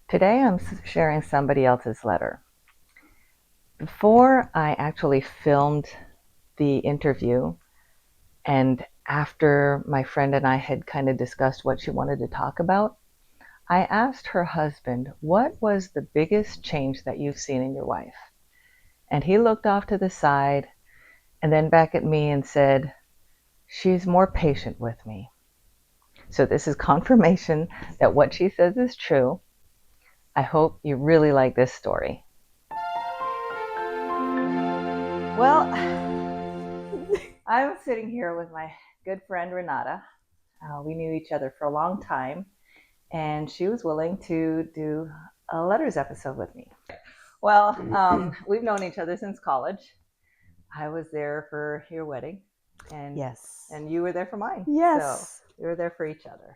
Today I'm sharing somebody else's letter. Before I actually filmed the interview, and after my friend and I had kind of discussed what she wanted to talk about, I asked her husband, what was the biggest change that you've seen in your wife? And he looked off to the side and then back at me and said, she's more patient with me. So this is confirmation that what she says is true. I hope you really like this story. Well, I'm sitting here with my good friend Renata. We knew each other for a long time, and she was willing to do a letters episode with me. Well, we've known each other since college. I was there for your wedding, and Yes. and you were there for mine. Yes. So we were there for each other.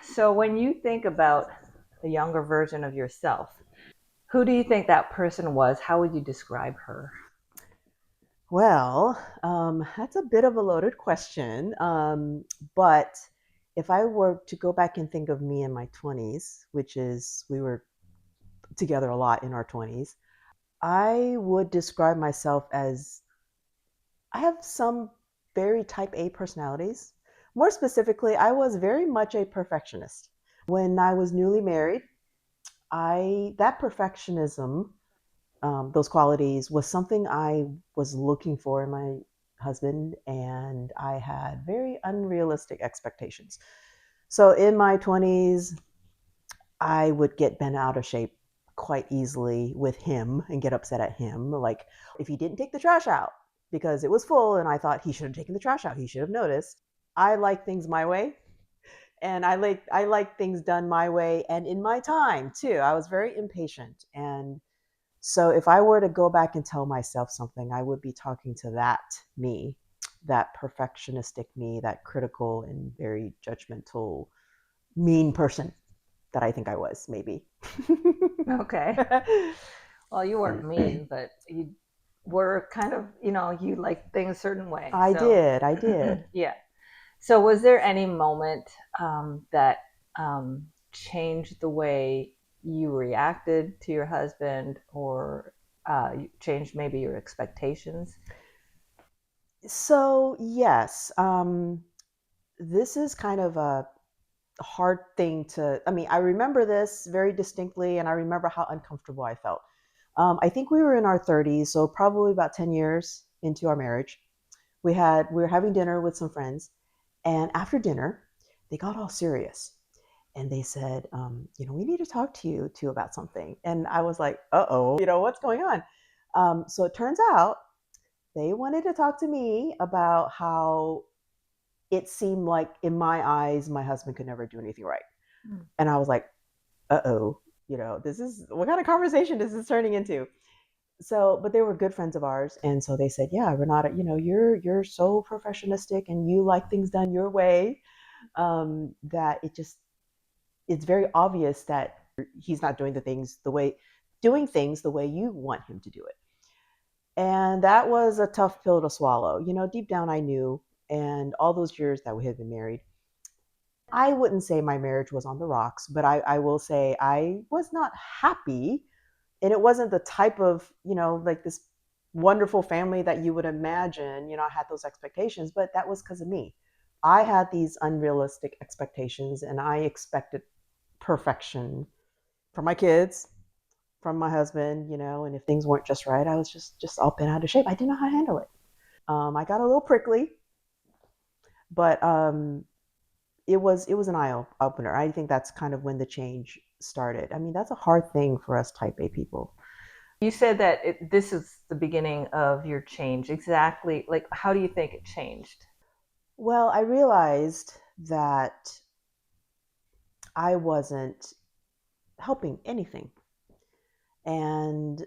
So when you think about the younger version of yourself, who do you think that person was? How would you describe her? Well, that's a bit of a loaded question. But if I were to go back and think of me in my 20s, which is we were together a lot in our 20s, I would describe myself as I have some very type A personalities. More specifically, I was very much a perfectionist. When I was newly married, I that perfectionism those qualities was something I was looking for in my husband, and I had very unrealistic expectations. So in my 20s, I would get bent out of shape quite easily with him and get upset at him. Like if he didn't take the trash out because it was full and I thought he should have taken the trash out, he should have noticed. I like things my way, and I like things done my way and in my time too. I was very impatient, and so if I were to go back and tell myself something, I would be talking to that me, that perfectionistic me, that critical and very judgmental, mean person that I think I was, maybe. Okay. Well, you weren't mean, but you were kind of, you liked things a certain way. I So, did. I did. yeah. So, was there any moment that changed the way you reacted to your husband or changed maybe your expectations? So, yes, this is kind of a hard thing to, I mean, I remember this very distinctly and I remember how uncomfortable I felt. I think we were in our 30s, so probably about 10 years into our marriage. We were having dinner with some friends, and after dinner, they got all serious and they said, we need to talk to you too about something. And I was like, uh-oh, what's going on? So it turns out they wanted to talk to me about how it seemed like in my eyes my husband could never do anything right. Mm. And I was like, uh-oh, this is what kind of conversation is this turning into? So, but they were good friends of ours, and so they said, yeah, Renata, you're so perfectionistic and you like things done your way, that it's very obvious that he's not doing things the way you want him to do it. And that was a tough pill to swallow. Deep down I knew, and all those years that we had been married, I wouldn't say my marriage was on the rocks, but I will say I was not happy. And it wasn't the type of, like this wonderful family that you would imagine. I had those expectations, but that was because of me. I had these unrealistic expectations and I expected perfection from my kids, from my husband, and if things weren't just right, I was just all bent out of shape. I didn't know how to handle it. I got a little prickly, but it was an eye opener. I think that's kind of when the change started. I mean, that's a hard thing for us type A people. You said that this is the beginning of your change. Exactly. Like, how do you think it changed? Well, I realized that I wasn't helping anything. And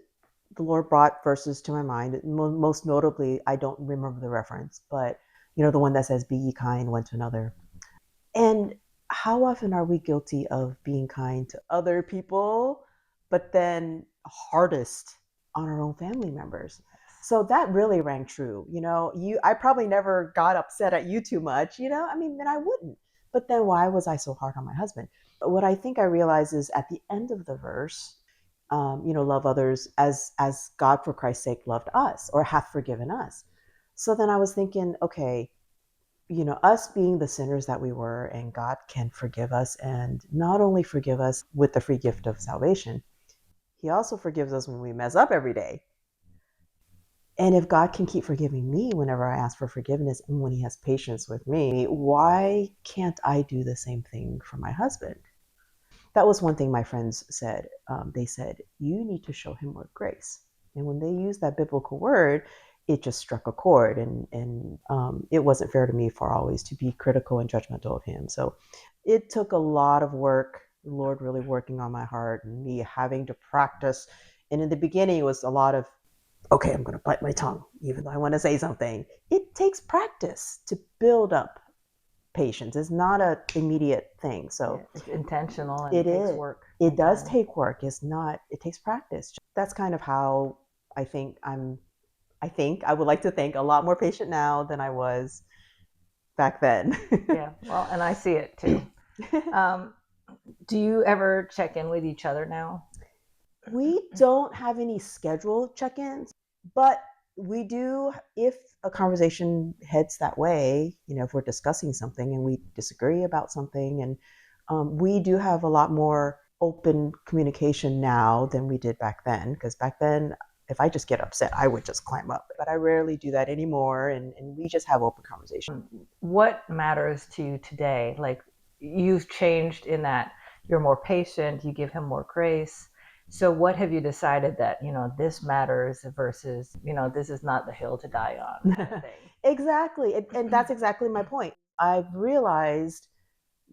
the Lord brought verses to my mind. Most notably, I don't remember the reference, but the one that says, "Be ye kind one to another." And how often are we guilty of being kind to other people, but then hardest on our own family members? So that really rang true. I probably never got upset at you too much. I mean, then I wouldn't. But then why was I so hard on my husband? What I think I realized is at the end of the verse, love others as God for Christ's sake loved us or hath forgiven us. So then I was thinking, okay, us being the sinners that we were, and God can forgive us, and not only forgive us with the free gift of salvation, He also forgives us when we mess up every day. And if God can keep forgiving me whenever I ask for forgiveness and when He has patience with me, why can't I do the same thing for my husband? That was one thing my friends said. They said, you need to show him more grace. And when they used that biblical word, it just struck a chord. And it wasn't fair to me for always to be critical and judgmental of him. So it took a lot of work, the Lord really working on my heart and me having to practice. And in the beginning, it was a lot of, okay, I'm going to bite my tongue, even though I want to say something. It takes practice to build up patience. It's not an immediate thing. So Yeah, it's intentional and it it takes is. work It and does time. take work. It's not, it takes practice. That's kind of how I think I would like to think a lot more patient now than I was back then. Yeah, well, and I see it too. Um, do you ever check in with each other now? We don't have any scheduled check ins, but we do, if a conversation heads that way, if we're discussing something and we disagree about something, and we do have a lot more open communication now than we did back then. Because back then, if I just get upset, I would just climb up. But I rarely do that anymore, and we just have open conversation. What matters to you today? Like, you've changed in that you're more patient, you give him more grace. So what have you decided that, this matters versus, this is not the hill to die on kind of thing? Exactly. And that's exactly my point. I've realized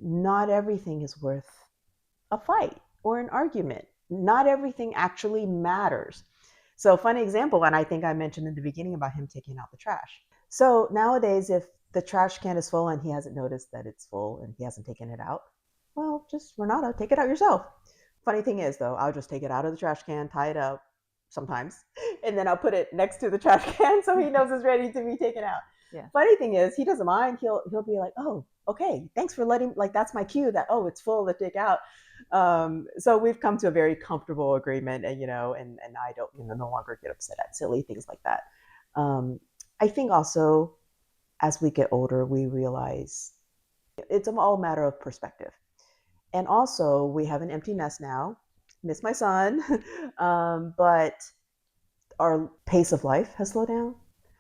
not everything is worth a fight or an argument. Not everything actually matters. So, funny example, and I think I mentioned in the beginning about him taking out the trash. So, nowadays, if the trash can is full and he hasn't noticed that it's full and he hasn't taken it out, well, just Renata, take it out yourself. Funny thing is, though, I'll just take it out of the trash can, tie it up sometimes, and then I'll put it next to the trash can so he knows it's ready to be taken out. Yeah. Funny thing is, he doesn't mind. He'll be like, "Oh, okay, thanks for letting." Like that's my cue that it's full to take out. So we've come to a very comfortable agreement, and I don't no longer get upset at silly things like that. Um, I think also as we get older, we realize it's all a matter of perspective. And also, we have an empty nest now. Miss my son, but our pace of life has slowed down.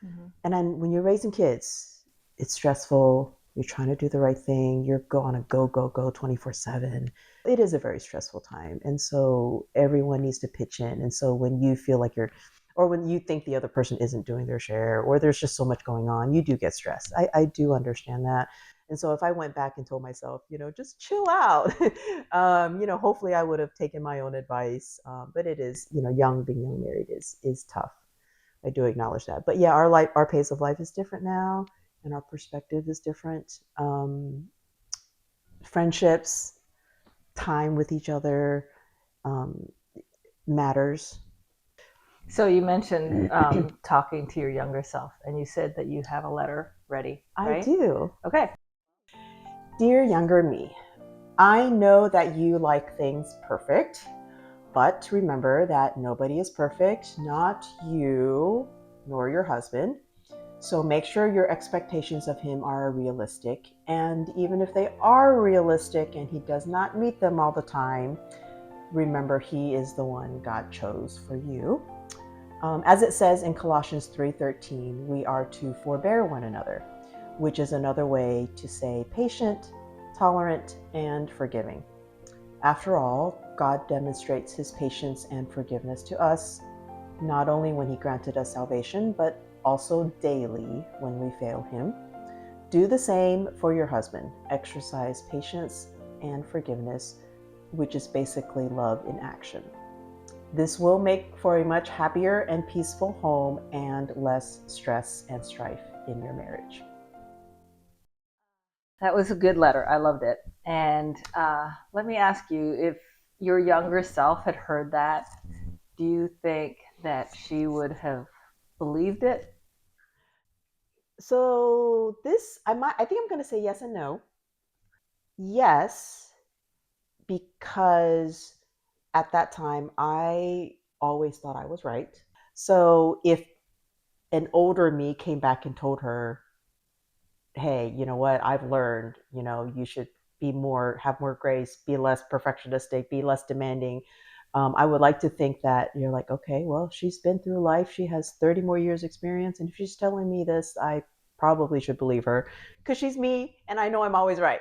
Mm-hmm. And then when you're raising kids, it's stressful. You're trying to do the right thing. You're on a go, go, go 24/7. It is a very stressful time. And so everyone needs to pitch in. And so when you feel like or when you think the other person isn't doing their share, or there's just so much going on, you do get stressed. I do understand that. And so if I went back and told myself, just chill out, hopefully I would have taken my own advice. But it is, being young married is tough. I do acknowledge that. But yeah, our pace of life is different now, and our perspective is different. Friendships, time with each other um, matters. So you mentioned talking to your younger self, and you said that you have a letter ready, I right? do. Okay. Dear younger me, I know that you like things perfect, but remember that nobody is perfect, not you nor your husband. So make sure your expectations of him are realistic. And even if they are realistic and he does not meet them all the time, remember he is the one God chose for you. As it says in Colossians 3:13, we are to forbear one another, which is another way to say patient, tolerant, and forgiving. After all, God demonstrates his patience and forgiveness to us, not only when he granted us salvation, but also daily when we fail him. Do the same for your husband. Exercise patience and forgiveness, which is basically love in action. This will make for a much happier and peaceful home and less stress and strife in your marriage. That was a good letter. I loved it. And let me ask you, if your younger self had heard that, do you think that she would have believed it? So I think I'm going to say yes and no. Yes, because at that time I always thought I was right. So if an older me came back and told her, hey, you know what, I've learned, you should be more, have more grace, be less perfectionistic, be less demanding. I would like to think that you're like, okay, well, she's been through life. She has 30 more years experience. And if she's telling me this, I probably should believe her because she's me and I know I'm always right.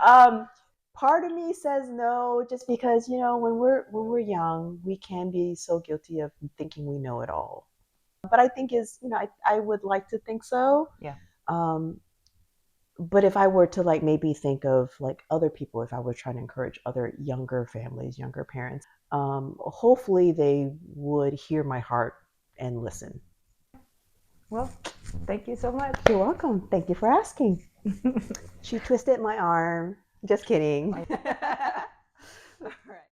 um, Part of me says no, just because, when we're young, we can be so guilty of thinking we know it all. But I think I would like to think so. Yeah. Um, but if I were to like maybe think of like other people, if I were trying to encourage other younger families, younger parents, hopefully they would hear my heart and listen. Well, thank you so much. You're welcome. Thank you for asking. She twisted my arm. Just kidding.